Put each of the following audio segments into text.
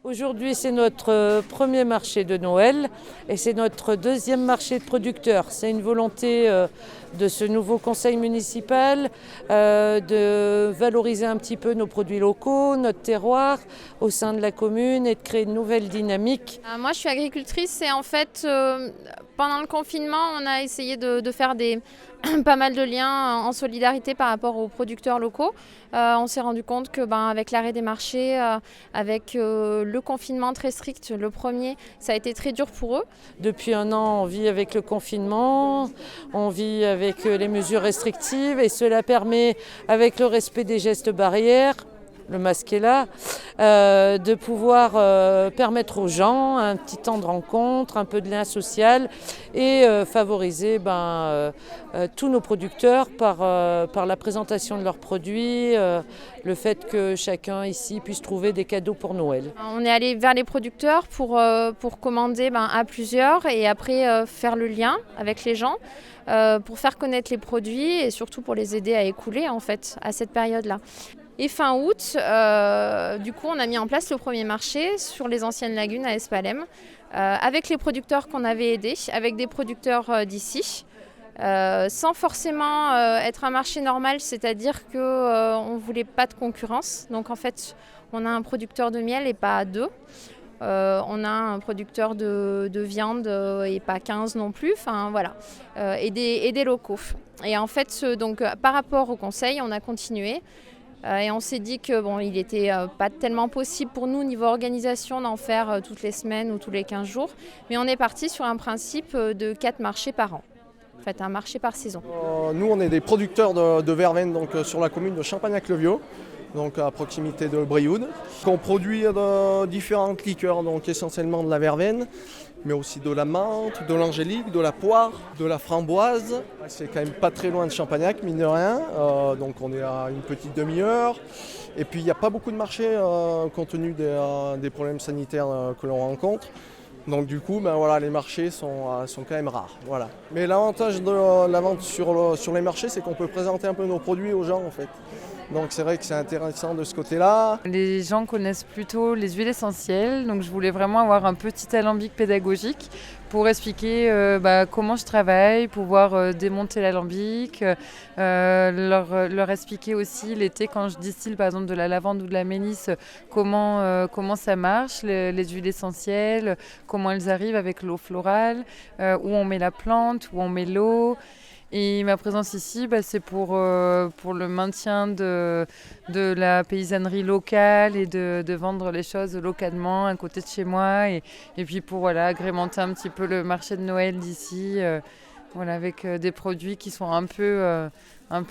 Aujourd'hui, c'est notre premier marché de Noël et c'est notre deuxième marché de producteurs. C'est une volonté de ce nouveau conseil municipal de valoriser un petit peu nos produits locaux, notre terroir au sein de la commune et de créer une nouvelle dynamique. Moi, je suis agricultrice et en fait, pendant le confinement, on a essayé de faire pas mal de liens en solidarité par rapport aux producteurs locaux. On s'est rendu compte que avec l'arrêt des marchés, avec le confinement très strict, le premier, ça a été très dur pour eux. Depuis un an, on vit avec le confinement, on vit avec les mesures restrictives et cela permet, avec le respect des gestes barrières, le masque est là, de pouvoir permettre aux gens un petit temps de rencontre, un peu de lien social et favoriser tous nos producteurs par la présentation de leurs produits, le fait que chacun ici puisse trouver des cadeaux pour Noël. On est allé vers les producteurs pour commander à plusieurs et après faire le lien avec les gens pour faire connaître les produits et surtout pour les aider à écouler en fait à cette période-là. Et fin août, du coup, on a mis en place le premier marché sur les anciennes lagunes à Espalem, avec les producteurs qu'on avait aidés, avec des producteurs d'ici, sans forcément être un marché normal, c'est-à-dire qu'on ne voulait pas de concurrence. Donc en fait, on a un producteur de miel et pas deux. On a un producteur de viande et pas 15 non plus, enfin voilà, et des locaux. Et en fait, donc, par rapport au conseil, on a continué. Et on s'est dit que il n'était pas tellement possible pour nous, niveau organisation, d'en faire toutes les semaines ou tous les 15 jours. Mais on est parti sur un principe de 4 marchés par an. En fait, un marché par saison. Nous, on est des producteurs de verveine donc, sur la commune de Champagnac-le-Vieux, donc à proximité de Brioude. On produit différentes liqueurs, donc essentiellement de la verveine, mais aussi de la menthe, de l'angélique, de la poire, de la framboise. C'est quand même pas très loin de Champagnac, mine de rien, donc on est à une petite demi-heure. Et puis il n'y a pas beaucoup de marchés compte tenu des problèmes sanitaires que l'on rencontre. Donc du coup, les marchés sont quand même rares. Voilà. Mais l'avantage de la vente sur les marchés, c'est qu'on peut présenter un peu nos produits aux gens en fait. Donc c'est vrai que c'est intéressant de ce côté-là. Les gens connaissent plutôt les huiles essentielles, donc je voulais vraiment avoir un petit alambic pédagogique pour expliquer comment je travaille, pouvoir démonter l'alambic, leur expliquer aussi l'été quand je distille par exemple de la lavande ou de la mélisse, comment ça marche, les huiles essentielles, comment elles arrivent avec l'eau florale, où on met la plante, où on met l'eau. Et ma présence ici, c'est pour le maintien de la paysannerie locale et de vendre les choses localement à côté de chez moi. Et puis pour agrémenter un petit peu le marché de Noël d'ici, avec des produits qui sont un peu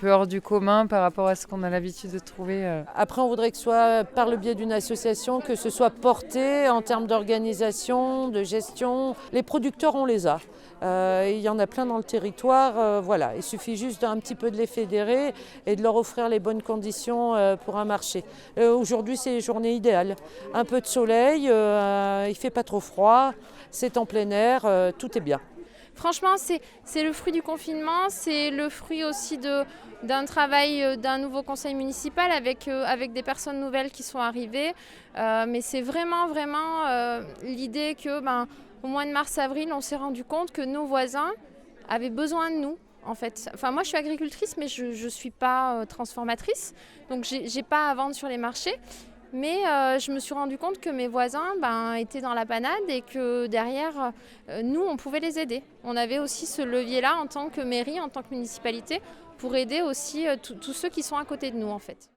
hors du commun par rapport à ce qu'on a l'habitude de trouver. Après, on voudrait que ce soit par le biais d'une association, que ce soit porté en termes d'organisation, de gestion. Les producteurs, on les a. Il y en a plein dans le territoire. Il suffit juste d'un petit peu de les fédérer et de leur offrir les bonnes conditions pour un marché. Aujourd'hui, c'est les journées idéales. Un peu de soleil, il ne fait pas trop froid, c'est en plein air, tout est bien. Franchement, c'est le fruit du confinement, c'est le fruit aussi d'un travail d'un nouveau conseil municipal avec des personnes nouvelles qui sont arrivées. Mais c'est vraiment l'idée que au mois de mars-avril, on s'est rendu compte que nos voisins avaient besoin de nous. En fait. Enfin, moi, je suis agricultrice, mais je ne suis pas transformatrice. Donc, je n'ai pas à vendre sur les marchés. Mais je me suis rendu compte que mes voisins étaient dans la panade et que derrière, nous, on pouvait les aider. On avait aussi ce levier-là en tant que mairie, en tant que municipalité, pour aider aussi tous ceux qui sont à côté de nous, en fait.